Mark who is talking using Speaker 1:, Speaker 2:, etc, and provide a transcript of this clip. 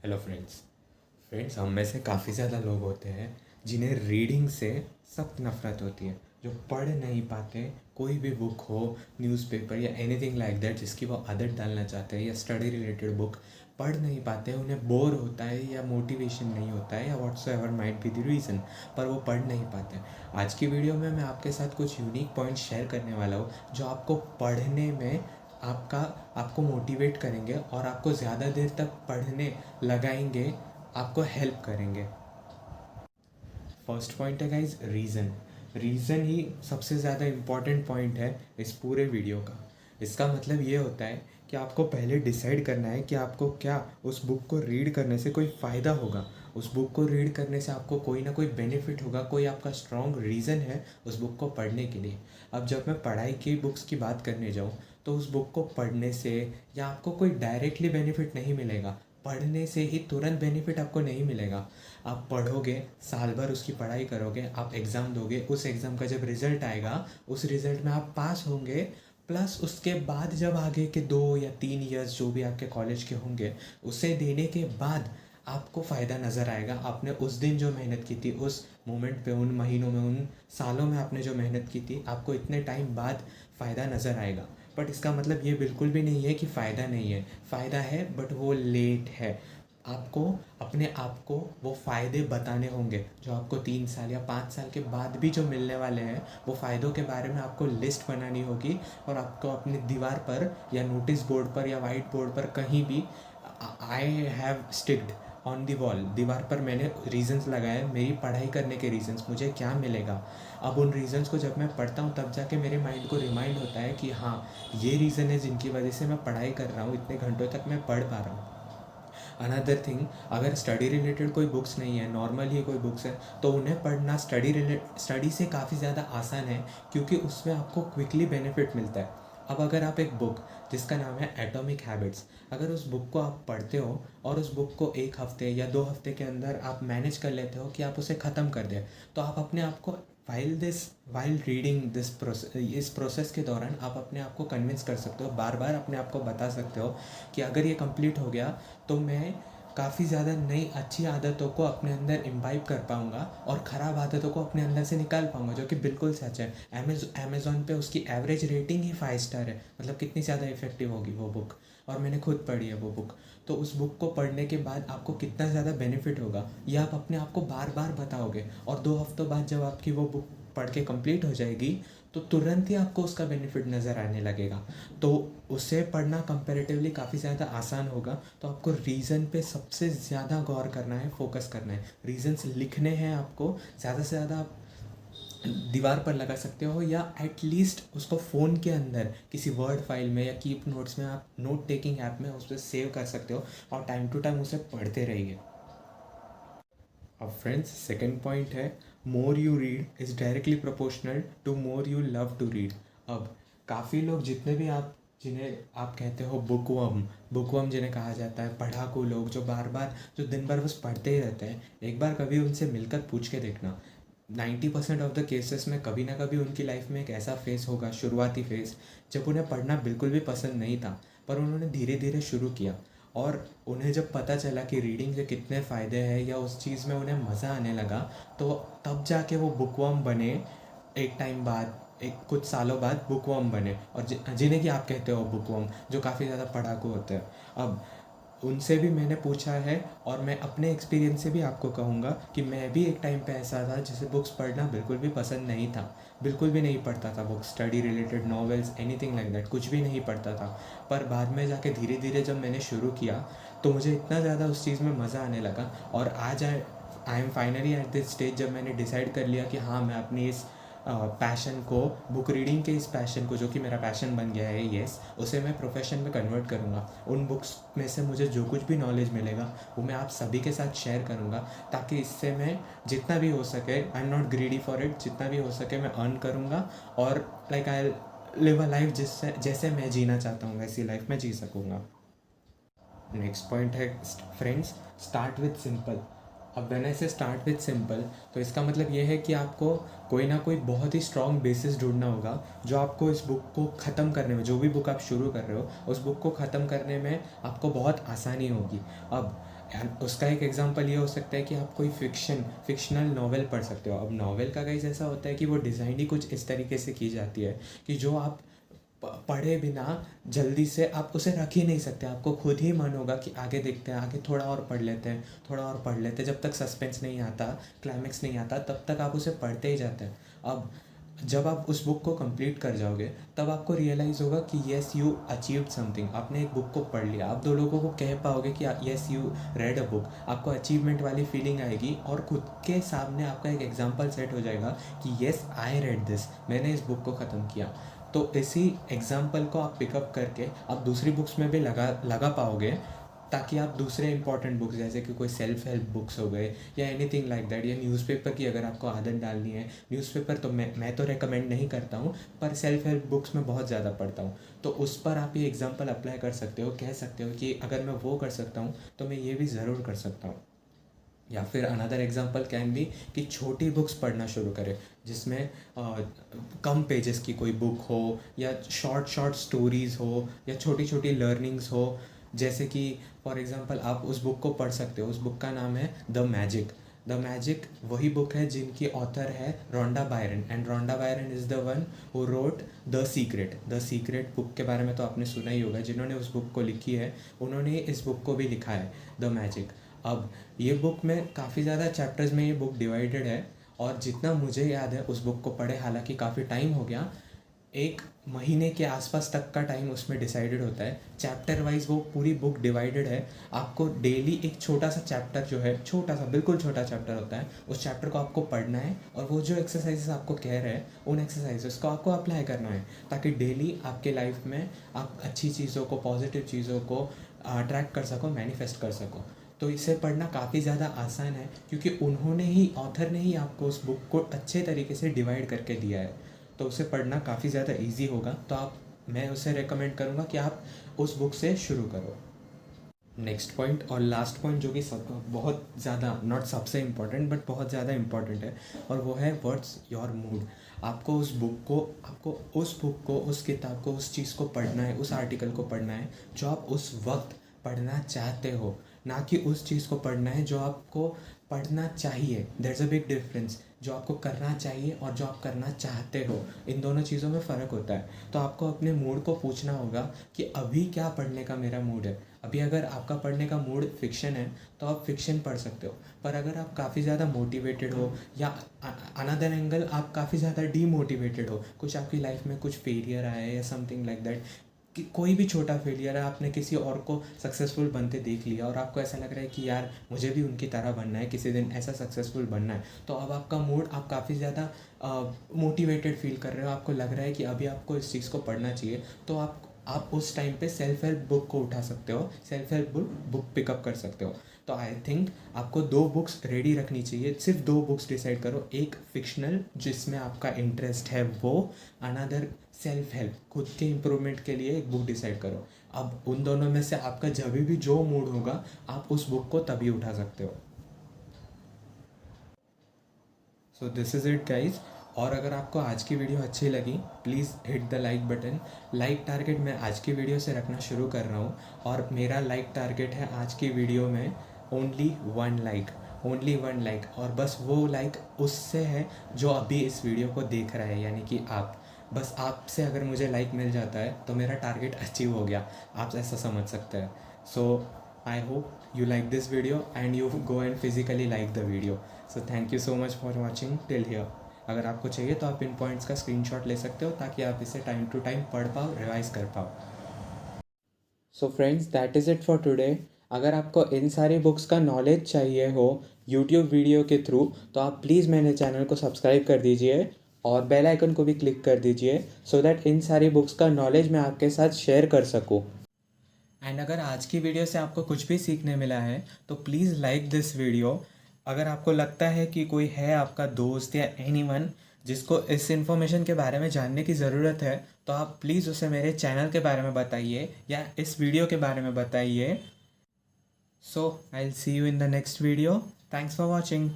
Speaker 1: Hello friends हम में से काफ़ी ज़्यादा लोग होते हैं जिन्हें रीडिंग से सख्त नफ़रत होती है, जो पढ़ नहीं पाते कोई भी बुक हो, न्यूज़पेपर या एनीथिंग लाइक दैट जिसकी वो आदत डालना चाहते हैं, या स्टडी रिलेटेड बुक पढ़ नहीं पाते, उन्हें बोर होता है या मोटिवेशन नहीं होता है या whatsoever might be the reason, पर वो पढ़ नहीं पाते। आज की वीडियो में मैं आपके साथ कुछ यूनिक पॉइंट्स शेयर करने वाला हूँ जो आपको पढ़ने में आपका आपको मोटिवेट करेंगे और आपको ज़्यादा देर तक पढ़ने लगाएंगे, आपको हेल्प करेंगे। फर्स्ट पॉइंट है गाइज, रीज़न ही सबसे ज़्यादा इम्पॉर्टेंट पॉइंट है इस पूरे वीडियो का। इसका मतलब ये होता है कि आपको पहले डिसाइड करना है कि आपको क्या उस बुक को रीड करने से कोई फ़ायदा होगा, उस बुक को रीड करने से आपको कोई ना कोई बेनिफिट होगा, कोई आपका स्ट्रॉन्ग रीज़न है उस बुक को पढ़ने के लिए। अब जब मैं पढ़ाई की बुक्स की बात करने जाऊँ तो उस बुक को पढ़ने से या आपको कोई डायरेक्टली बेनिफिट नहीं मिलेगा, पढ़ने से ही तुरंत बेनिफिट आपको नहीं मिलेगा। आप पढ़ोगे, साल भर उसकी पढ़ाई करोगे, आप एग्ज़ाम दोगे, उस एग्ज़ाम का जब रिज़ल्ट आएगा उस रिज़ल्ट में आप पास होंगे, प्लस उसके बाद जब आगे के 2 या 3 ईयर्स जो भी आपके कॉलेज के होंगे उसे देने के बाद आपको फ़ायदा नज़र आएगा। आपने उस दिन जो मेहनत की थी, उस मोमेंट पे, उन महीनों में, उन सालों में आपने जो मेहनत की थी, आपको इतने टाइम बाद फ़ायदा नज़र आएगा। बट इसका मतलब ये बिल्कुल भी नहीं है कि फ़ायदा नहीं है, फ़ायदा है बट वो लेट है। आपको अपने आप को वो फ़ायदे बताने होंगे जो आपको 3 साल या 5 साल के बाद भी जो मिलने वाले हैं। वो फ़ायदों के बारे में आपको लिस्ट बनानी होगी और आपको अपनी दीवार पर या नोटिस बोर्ड पर या वाइट बोर्ड पर कहीं भी, I have sticked on the wall, दीवार पर मैंने रीजंस लगाए, मेरी पढ़ाई करने के रीजंस, मुझे क्या मिलेगा। अब उन रीजंस को जब मैं पढ़ता हूँ तब जाके मेरे माइंड को रिमाइंड होता है कि हाँ, ये रीज़न है जिनकी वजह से मैं पढ़ाई कर रहा हूँ, इतने घंटों तक मैं पढ़ पा रहा हूँ। अनदर थिंग, अगर स्टडी रिलेटेड कोई बुक्स नहीं है, नॉर्मल ही कोई बुक्स है, तो उन्हें पढ़ना स्टडी से काफ़ी ज़्यादा आसान है, क्योंकि उसमें आपको क्विकली बेनिफिट मिलता है। अब अगर आप एक बुक जिसका नाम है एटॉमिक हैबिट्स, अगर उस बुक को आप पढ़ते हो और उस बुक को 1 हफ्ते या 2 हफ्ते के अंदर आप मैनेज कर लेते हो कि आप उसे ख़त्म कर दें, तो आप अपने आप को वाइल रीडिंग दिस प्रोसेस, इस प्रोसेस के दौरान आप अपने आप को कन्विंस कर सकते हो, बार बार अपने आप को बता सकते हो कि अगर ये कंप्लीट हो गया तो मैं काफ़ी ज़्यादा नई अच्छी आदतों को अपने अंदर इम्बाइब कर पाऊँगा और ख़राब आदतों को अपने अंदर से निकाल पाऊँगा, जो कि बिल्कुल सच है। अमेज़ॉन पे उसकी एवरेज रेटिंग ही 5 स्टार है, मतलब कितनी ज़्यादा इफ़ेक्टिव होगी वो बुक, और मैंने खुद पढ़ी है वो बुक। तो उस बुक को पढ़ने के बाद आपको कितना ज़्यादा बेनिफिट होगा ये आप अपने आप को बार बार बताओगे, और 2 हफ्तों बाद जब आपकी वो बुक पढ़ के कंप्लीट हो जाएगी तो तुरंत ही आपको उसका बेनिफिट नज़र आने लगेगा। तो उसे पढ़ना कंपैरेटिवली काफ़ी ज़्यादा आसान होगा। तो आपको रीज़न पे सबसे ज़्यादा गौर करना है, फोकस करना है, रीज़न्स लिखने हैं आपको, ज़्यादा से ज़्यादा आप दीवार पर लगा सकते हो या एटलीस्ट उसको फ़ोन के अंदर किसी वर्ड फाइल में या कीप नोट्स में, आप नोट टेकिंग ऐप में उस पर सेव कर सकते हो और टाइम टू टाइम उसे पढ़ते रहिए। अब फ्रेंड्स, सेकेंड पॉइंट है, more you read is directly proportional to more you love to read. अब काफ़ी लोग, जितने भी आप, जिन्हें आप कहते हो बुकवर्म जिन्हें कहा जाता है, पढ़ाकू लोग, जो बार बार, जो दिन भर बस पढ़ते ही रहते हैं, एक बार कभी उनसे मिलकर पूछ के देखना, 90% ऑफ द केसेस में कभी ना कभी उनकी लाइफ में एक ऐसा फेज़ होगा, शुरुआती फेज़, जब उन्हें पढ़ना बिल्कुल भी पसंद नहीं था, पर उन्होंने धीरे धीरे शुरू किया और उन्हें जब पता चला कि रीडिंग के कितने फ़ायदे हैं या उस चीज़ में उन्हें मज़ा आने लगा, तो तब जाके वो बुकवर्म बने। एक टाइम बाद, एक कुछ सालों बाद बुकवर्म बने, और जिन्हें कि आप कहते हो बुकवर्म, जो काफ़ी ज़्यादा पढ़ाकू होते हैं। अब उनसे भी मैंने पूछा है और मैं अपने एक्सपीरियंस से भी आपको कहूँगा कि मैं भी एक टाइम पे ऐसा था जिसे बुक्स पढ़ना बिल्कुल भी पसंद नहीं था, बिल्कुल भी नहीं पढ़ता था books, study related novels, anything like that, कुछ भी नहीं पढ़ता था। पर बाद में जाके धीरे धीरे जब मैंने शुरू किया तो मुझे इतना ज़्यादा उस चीज़ में मज़ा आने लगा, और आज I am finally at this stage जब मैंने डिसाइड कर लिया कि हाँ, मैं अपनी इस पैशन को, बुक रीडिंग के इस पैशन को, जो कि मेरा पैशन बन गया है, येस, उसे मैं प्रोफेशन में कन्वर्ट करूँगा। उन बुक्स में से मुझे जो कुछ भी नॉलेज मिलेगा वो मैं आप सभी के साथ शेयर करूँगा, ताकि इससे मैं जितना भी हो सके, I am not greedy for it, जितना भी हो सके मैं अर्न करूँगा, और like I live a life जिससे, जैसे मैं जीना चाहता हूँ वैसी लाइफ में जी सकूँगा। नेक्स्ट पॉइंट है फ्रेंड्स, स्टार्ट विथ सिंपल। अब व्हेन आई से स्टार्ट विथ सिंपल, तो इसका मतलब ये है कि आपको कोई ना कोई बहुत ही स्ट्रॉन्ग बेसिस ढूंढना होगा जो आपको इस बुक को ख़त्म करने में, जो भी बुक आप शुरू कर रहे हो उस बुक को ख़त्म करने में आपको बहुत आसानी होगी। अब उसका एक एग्जांपल ये हो सकता है कि आप कोई फिक्शनल नॉवेल पढ़ सकते हो। अब नॉवेल का गाइस ऐसा होता है कि वो डिज़ाइन ही कुछ इस तरीके से की जाती है कि जो आप पढ़े बिना जल्दी से आप उसे रख ही नहीं सकते। आपको खुद ही मन होगा कि आगे देखते हैं, आगे थोड़ा और पढ़ लेते हैं, थोड़ा और पढ़ लेते हैं। जब तक सस्पेंस नहीं आता, क्लाइमेक्स नहीं आता, तब तक आप उसे पढ़ते ही जाते हैं। अब जब आप उस बुक को कंप्लीट कर जाओगे तब आपको रियलाइज़ होगा कि येस यू अचीव्ड समथिंग। आपने एक बुक को पढ़ लिया। आप दो लोगों को कह पाओगे कि yes you read a book. आपको अचीवमेंट वाली फीलिंग आएगी और खुद के सामने आपका एक एग्जांपल सेट हो जाएगा कि येस आई रेड दिस, मैंने इस बुक को ख़त्म किया। तो इसी एग्जांपल को आप पिकअप करके आप दूसरी बुक्स में भी लगा पाओगे, ताकि आप दूसरे इंपॉर्टेंट बुक्स जैसे कि कोई सेल्फ हेल्प बुक्स हो गए या एनीथिंग लाइक दैट, या न्यूज़पेपर की अगर आपको आदत डालनी है। न्यूज़पेपर तो मैं तो रेकमेंड नहीं करता हूँ, पर सेल्फ हेल्प बुक्स मैं बहुत ज़्यादा पढ़ता हूँ, तो उस पर आप ये एग्जांपल अप्लाई कर सकते हो। कह सकते हो कि अगर मैं वो कर सकता हूँ तो मैं ये भी ज़रूर कर सकता हूँ। या फिर अनदर एग्जांपल कैन बी कि छोटी बुक्स पढ़ना शुरू करें, जिसमें कम पेजेस की कोई बुक हो, या शॉर्ट स्टोरीज़ हो, या छोटी छोटी लर्निंग्स हो। जैसे कि फॉर एग्जांपल आप उस बुक को पढ़ सकते हो। उस बुक का नाम है द मैजिक। वही बुक है जिनकी ऑथर है Rhonda Byrne, and Rhonda Byrne is the one who wrote the secret book के बारे में तो आपने सुना ही होगा। जिन्होंने उस बुक को लिखी है उन्होंने इस बुक को भी लिखा है, द मैजिक। अब ये बुक में काफ़ी ज़्यादा चैप्टर्स में ये बुक डिवाइडेड है, और जितना मुझे याद है उस बुक को पढ़े, हालांकि काफ़ी टाइम हो गया, 1 महीने के आसपास तक का टाइम उसमें डिसाइडेड होता है। चैप्टर वाइज वो पूरी बुक डिवाइडेड है। आपको डेली एक छोटा सा चैप्टर जो है, छोटा सा बिल्कुल छोटा चैप्टर होता है, उस चैप्टर को आपको पढ़ना है, और वो जो एक्सरसाइजेस आपको कह रहे हैं उन एक्सरसाइजेस को आपको अप्लाई करना है, ताकि डेली आपके लाइफ में आप अच्छी चीज़ों को, पॉजिटिव चीज़ों को अट्रैक्ट कर सको, मैनिफेस्ट कर सको। तो इसे पढ़ना काफ़ी ज़्यादा आसान है, क्योंकि ऑथर ने ही आपको उस बुक को अच्छे तरीके से डिवाइड करके दिया है। तो उसे पढ़ना काफ़ी ज़्यादा इजी होगा। तो मैं उसे रेकमेंड करूँगा कि आप उस बुक से शुरू करो। नेक्स्ट पॉइंट और लास्ट पॉइंट, जो कि बहुत ज़्यादा, नॉट सबसे इम्पॉर्टेंट बट बहुत ज़्यादा इम्पॉर्टेंट है, और वो है व्हाट्स योर मूड। आपको उस बुक को, उस किताब को, उस चीज़ को पढ़ना है, उस आर्टिकल को पढ़ना है जो आप उस वक्त पढ़ना चाहते हो, ना कि उस चीज़ को पढ़ना है जो आपको पढ़ना चाहिए। There is a big difference. जो आपको करना चाहिए और जो आप करना चाहते हो, इन दोनों चीज़ों में फ़र्क होता है। तो आपको अपने मूड को पूछना होगा कि अभी क्या पढ़ने का मेरा मूड है। अभी अगर आपका पढ़ने का मूड फिक्शन है तो आप फिक्शन पढ़ सकते हो, पर अगर आप काफ़ी ज़्यादा मोटिवेटेड हो, या अनदर एंगल आप काफ़ी ज़्यादा डीमोटिवेटेड हो, कुछ आपकी लाइफ में कुछ फेलियर आया है या समथिंग लाइक दैट, कि कोई भी छोटा फेलियर है, आपने किसी और को सक्सेसफुल बनते देख लिया और आपको ऐसा लग रहा है कि यार मुझे भी उनकी तरह बनना है, किसी दिन ऐसा सक्सेसफुल बनना है, तो अब आपका मूड, आप काफ़ी ज़्यादा मोटिवेटेड फील कर रहे हो, आपको लग रहा है कि अभी आपको इस चीज़ को पढ़ना चाहिए, तो आप उस टाइम पे सेल्फ हेल्प बुक को उठा सकते हो, सेल्फ हेल्प बुक पिकअप कर सकते हो। तो आई थिंक आपको 2 बुक्स रेडी रखनी चाहिए। सिर्फ 2 बुक्स डिसाइड करो, एक फिक्शनल जिसमें आपका इंटरेस्ट है वो, अनदर सेल्फ हेल्प, खुद के इम्प्रूवमेंट के लिए एक बुक डिसाइड करो। अब उन दोनों में से आपका जब भी जो मूड होगा आप उस बुक को तभी उठा सकते हो। So this is it guys. और अगर आपको आज की वीडियो अच्छी लगी, please hit the like button. Like target मैं आज की वीडियो से रखना शुरू कर रहा हूँ, और मेरा लाइक टारगेट है आज की वीडियो में ओनली 1 लाइक, ओनली 1 लाइक। और बस वो लाइक उससे है जो अभी इस वीडियो को देख रहा है, यानी कि आप। बस आपसे अगर मुझे लाइक मिल जाता है तो मेरा टारगेट अचीव हो गया, आप ऐसा समझ सकते हैं। So I hope you like this video and you go and physically like the video. So thank you so much for watching till here. अगर आपको चाहिए तो आप इन पॉइंट्स का स्क्रीनशॉट ले सकते हो, ताकि आप इसे टाइम टू टाइम पढ़ पाओ, रिवाइज कर पाओ। So friends, that is it for today. अगर आपको इन सारी बुक्स का नॉलेज चाहिए हो यूट्यूब वीडियो के थ्रू, तो आप प्लीज़ मेरे चैनल को सब्सक्राइब कर दीजिए और बेल आइकन को भी क्लिक कर दीजिए, सो दैट इन सारी बुक्स का नॉलेज मैं आपके साथ शेयर कर सकूँ। एंड अगर आज की वीडियो से आपको कुछ भी सीखने मिला है तो प्लीज़ लाइक दिस वीडियो। अगर आपको लगता है कि कोई है आपका दोस्त या एनीवन जिसको इस इन्फॉर्मेशन के बारे में जानने की ज़रूरत है, तो आप प्लीज़ उसे मेरे चैनल के बारे में बताइए या इस वीडियो के बारे में बताइए। So I will see you in the next video. Thanks for watching.